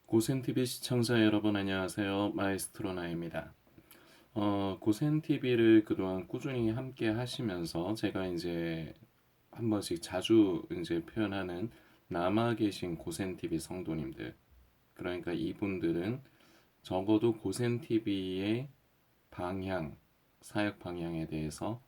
고센TV 시청자 여러분 안녕하세요. 마에스트로 나입니다. 고센TV를 그동안 꾸준히 함께 하시면서 제가 이제 한 번씩 자주 이제 표현하는 남아 계신 고센TV 성도님들, 그러니까 이분들은 적어도 고센TV의 방향, 사역 방향에 대해서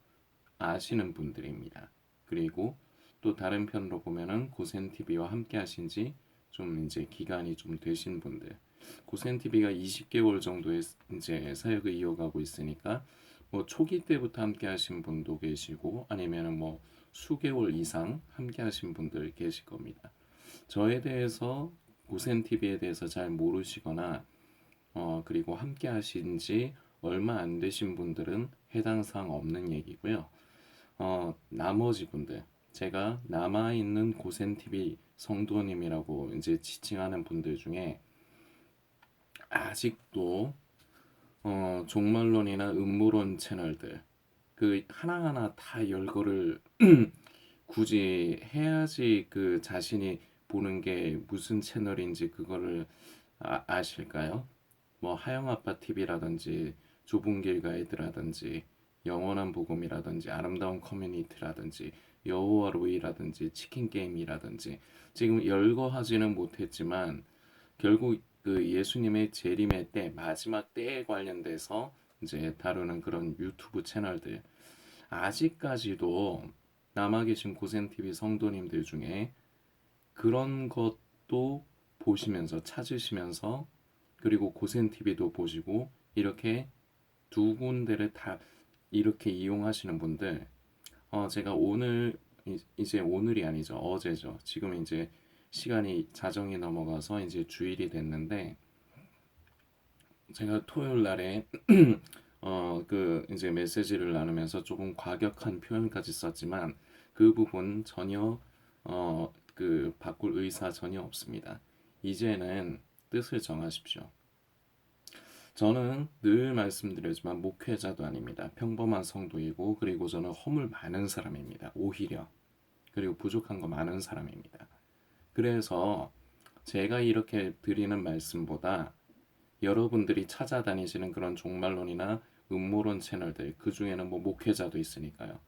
아시는 분들입니다. 그리고 또 다른 편으로 보면은 고센TV와 함께 하신 지 좀 이제 기간이 좀 되신 분들, 고센TV가 20개월 정도의 이제 사역을 이어가고 있으니까 뭐 초기 때부터 함께 하신 분도 계시고 아니면은 뭐 수개월 이상 함께 하신 분들 계실 겁니다. 저에 대해서 고센TV에 대해서 잘 모르시거나 그리고 함께 하신 지 얼마 안 되신 분들은 해당 사항 없는 얘기고요. 나머지 분들, 제가 남아있는 고센TV 성도님이라고 이제 지칭하는 분들 중에 아직도 종말론이나 음모론 채널들 그 하나하나 다 열거를 굳이 해야지 그 자신이 보는 게 무슨 채널인지 그거를 아실까요? 뭐 하영아빠 TV라든지 좁은 길 가이드라든지 영원한 복음이라든지 아름다운 커뮤니티라든지 여호와 로이라든지 치킨 게임이라든지 지금 열거하지는 못했지만 결국 그 예수님의 재림의 때 마지막 때에 관련돼서 이제 다루는 그런 유튜브 채널들 아직까지도 남아 계신 고센 TV 성도님들 중에 그런 것도 보시면서 찾으시면서 그리고 고센 TV도 보시고 이렇게 두 군데를 다 이렇게 이용하시는 분들 제가 오늘 이제 오늘이 아니죠. 어제죠. 지금 이제 시간이 자정이 넘어가서 이제 주일이 됐는데 제가 토요일 날에 그 이제 메시지를 나누면서 조금 과격한 표현까지 썼지만 그 부분 전혀 그 바꿀 의사 전혀 없습니다. 이제는 뜻을 정하십시오. 저는 늘 말씀드리지만 목회자도 아닙니다. 평범한 성도이고 그리고 저는 허물 많은 사람입니다. 오히려 그리고 부족한 거 많은 사람입니다. 그래서 제가 이렇게 드리는 말씀보다 여러분들이 찾아다니시는 그런 종말론이나 음모론 채널들 그 중에는 뭐 목회자도 있으니까요.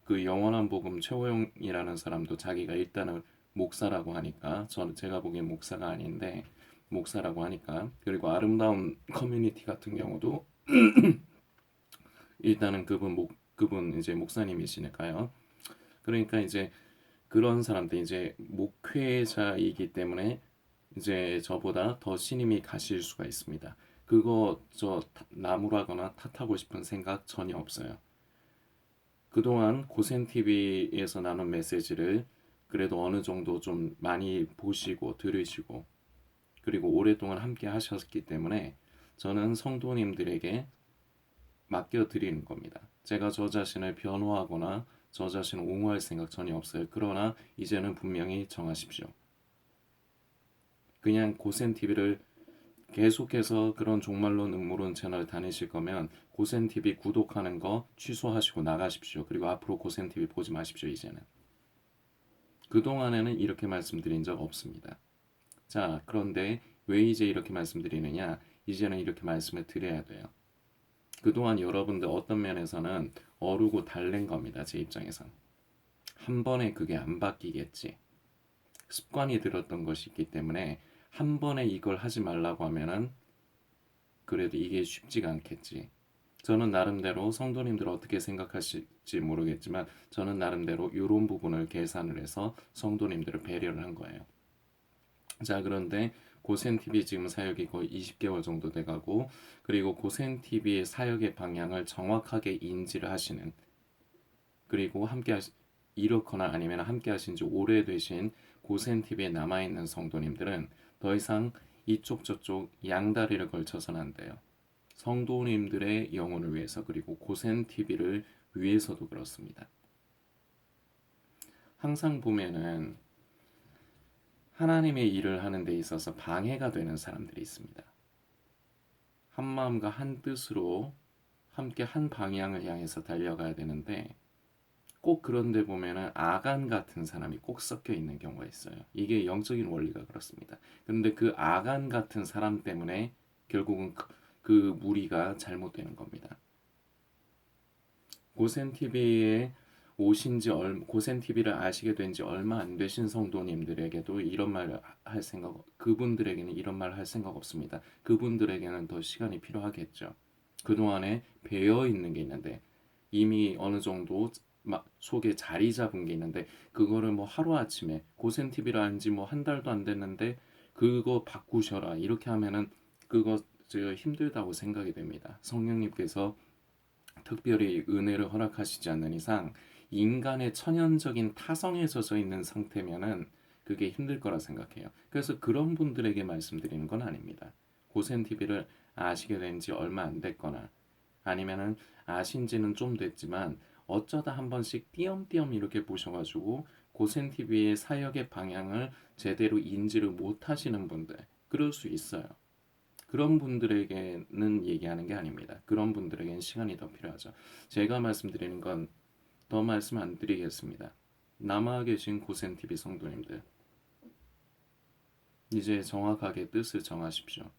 그 영원한 복음 최호용이라는 사람도 자기가 일단은 목사라고 하니까 저는 제가 보기엔 목사가 아닌데 목사라고 하니까 그리고 아름다운 커뮤니티 같은 경우도 일단은 그분 이제 목사님이시니까요. 그러니까 이제 그런 사람들 이제 목회자이기 때문에 이제 저보다 더 신임이 가실 수가 있습니다. 그거 저 나무라거나 탓하고 싶은 생각 전혀 없어요. 그동안 고센 TV에서 나눈 메시지를 그래도 어느 정도 좀 많이 보시고 들으시고 그리고 오랫동안 함께 하셨기 때문에 저는 성도님들에게 맡겨 드리는 겁니다. 제가 저 자신을 변호하거나 저 자신을 옹호할 생각 전혀 없어요. 그러나 이제는 분명히 정하십시오. 그냥 고센 TV를 계속해서 그런 종말론 음모론 채널 다니실 거면 고센 TV 구독하는 거 취소하시고 나가십시오. 그리고 앞으로 고센 TV 보지 마십시오. 이제는. 그동안에는 이렇게 말씀드린 적 없습니다. 자, 그런데 왜 이제 이렇게 말씀드리느냐? 이제는 이렇게 말씀을 드려야 돼요. 그동안 여러분들 어떤 면에서는 어르고 달랜 겁니다. 제 입장에선. 한 번에 그게 안 바뀌겠지. 습관이 들었던 것이 있기 때문에 한 번에 이걸 하지 말라고 하면은 그래도 이게 쉽지가 않겠지. 저는 나름대로 성도님들 어떻게 생각하실지 모르겠지만 저는 나름대로 이런 부분을 계산을 해서 성도님들을 배려를 한 거예요. 자, 그런데 고센TV 지금 사역이 거의 20개월 정도 돼가고 그리고 고센TV의 사역의 방향을 정확하게 인지를 하시는 그리고 이렇거나 아니면 함께 하신 지 오래되신 고센TV에 남아있는 성도님들은 더 이상 이쪽 저쪽 양다리를 걸쳐서는 안 돼요. 성도님들의 영혼을 위해서 그리고 고센TV를 위해서도 그렇습니다. 항상 보면은 하나님의 일을 하는 데 있어서 방해가 되는 사람들이 있습니다. 한 마음과 한 뜻으로 함께 한 방향을 향해서 달려가야 되는데 꼭 그런데 보면은 아간 같은 사람이 꼭 섞여 있는 경우가 있어요. 이게 영적인 원리가 그렇습니다. 그런데 그 아간 같은 사람 때문에 결국은 그 무리가 잘못되는 겁니다. 고센TV에 고센TV를 아시게 된 지 얼마 안 되신 성도님들에게도 이런 말 할 생각, 그분들에게는 이런 말 할 생각 없습니다. 그분들에게는 더 시간이 필요하겠죠. 그동안에 배어 있는 게 있는데 이미 어느 정도 막 속에 자리 잡은 게 있는데 그거를 뭐 하루아침에 고센TV를 안지 뭐 한 달도 안 됐는데 그거 바꾸셔라 이렇게 하면은 그거 제가 힘들다고 생각이 됩니다. 성령님께서 특별히 은혜를 허락하시지 않는 이상 인간의 천연적인 타성에 젖어 있는 상태면은 그게 힘들 거라 생각해요. 그래서 그런 분들에게 말씀드리는 건 아닙니다. 고센 TV를 아시게 된 지 얼마 안 됐거나 아니면은 아신 지는 좀 됐지만 어쩌다 한 번씩 띄엄띄엄 이렇게 보셔가지고 고센 TV의 사역의 방향을 제대로 인지를 못 하시는 분들 그럴 수 있어요. 그런 분들에게는 얘기하는 게 아닙니다. 그런 분들에게는 시간이 더 필요하죠. 제가 말씀드리는 건 더 말씀 안 드리겠습니다. 남아 계신 고센TV 성도님들, 이제 정확하게 뜻을 정하십시오.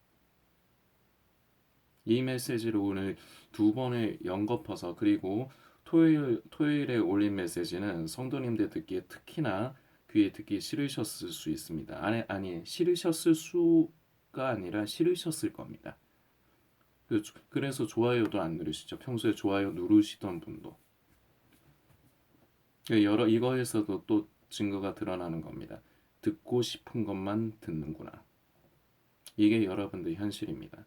이 메시지를 오늘 두 번에 연거퍼서 그리고 토요일에 올린 메시지는 성도님들 듣기에 특히나 귀에 듣기 싫으셨을 수 있습니다. 아니 싫으셨을 수가 아니라 싫으셨을 겁니다. 그래서 좋아요도 안 누르시죠. 평소에 좋아요 누르시던 분도. 이거에서도 또 증거가 드러나는 겁니다. 듣고 싶은 것만 듣는구나. 이게 여러분들 현실입니다.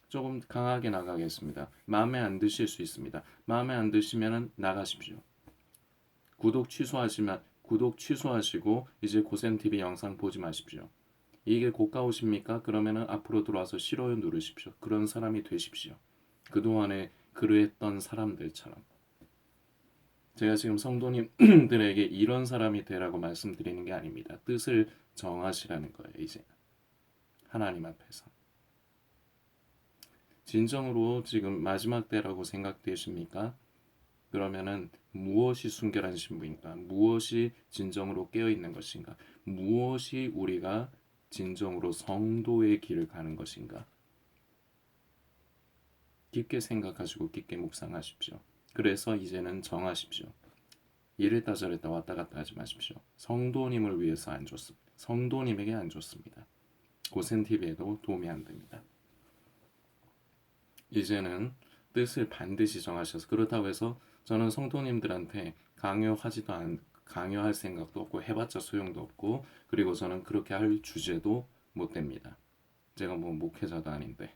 조금 강하게 나가겠습니다. 마음에 안 드실 수 있습니다. 마음에 안 드시면 나가십시오. 구독 취소하시고 이제 고센TV 영상 보지 마십시오. 이게 고가오십니까? 그러면은 앞으로 들어와서 싫어요 누르십시오. 그런 사람이 되십시오. 그동안에 그러했던 사람들처럼. 제가 지금 성도님들에게 이런 사람이 되라고 말씀드리는 게 아닙니다. 뜻을 정하시라는 거예요. 이제 하나님 앞에서. 진정으로 지금 마지막 때라고 생각되십니까? 그러면은 무엇이 순결한 신부인가? 무엇이 진정으로 깨어있는 것인가? 무엇이 우리가 진정으로 성도의 길을 가는 것인가? 깊게 생각하시고 깊게 묵상하십시오. 그래서 이제는 정하십시오. 이랬다 저랬다 왔다 갔다 하지 마십시오. 성도님을 위해서 안 좋습니다. 성도님에게 안 좋습니다. 고센TV에도 도움이 안 됩니다. 이제는 뜻을 반드시 정하셔서 그렇다고 해서 저는 성도님들한테 강요할 생각도 없고 해봤자 소용도 없고 그리고 저는 그렇게 할 주제도 못 됩니다. 제가 뭐 목회자도 아닌데.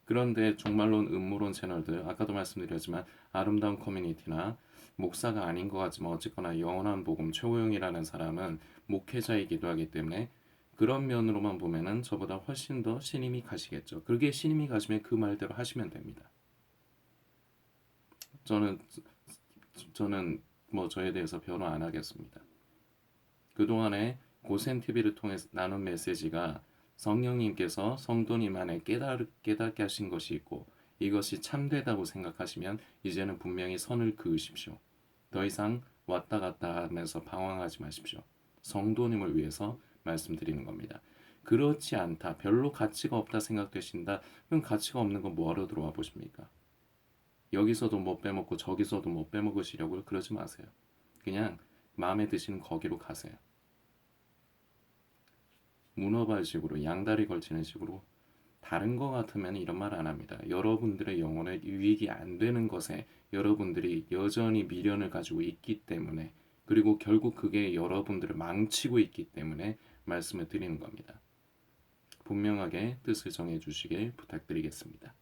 그런데 종말론 음모론 채널들 아까도 말씀드렸지만 아름다운 커뮤니티나 목사가 아닌 것 같지만 어쨌거나 영원한 복음 최호영이라는 사람은 목회자이기도 하기 때문에 그런 면으로만 보면은 저보다 훨씬 더 신임이 가시겠죠. 그게 신임이 가시면 그 말대로 하시면 됩니다. 저는 저는 뭐 저에 대해서 변호 안 하겠습니다. 그동안에 고센 TV를 통해서 나눈 메시지가 성령님께서 성도님 안에 깨닫게 하신 것이 있고 이것이 참되다고 생각하시면 이제는 분명히 선을 그으십시오. 더 이상 왔다 갔다 하면서 방황하지 마십시오. 성도님을 위해서 말씀드리는 겁니다. 그렇지 않다, 별로 가치가 없다 생각되신다, 그럼 가치가 없는 건 뭐하러 들어와 보십니까? 여기서도 못 빼먹고 저기서도 못 빼먹으시려고 그러지 마세요. 그냥 마음에 드시는 거기로 가세요. 문어발식으로 양다리 걸치는 식으로 다른 거 같으면 이런 말 안 합니다. 여러분들의 영혼에 유익이 안 되는 것에 여러분들이 여전히 미련을 가지고 있기 때문에 그리고 결국 그게 여러분들을 망치고 있기 때문에 말씀을 드리는 겁니다. 분명하게 뜻을 정해 주시길 부탁드리겠습니다.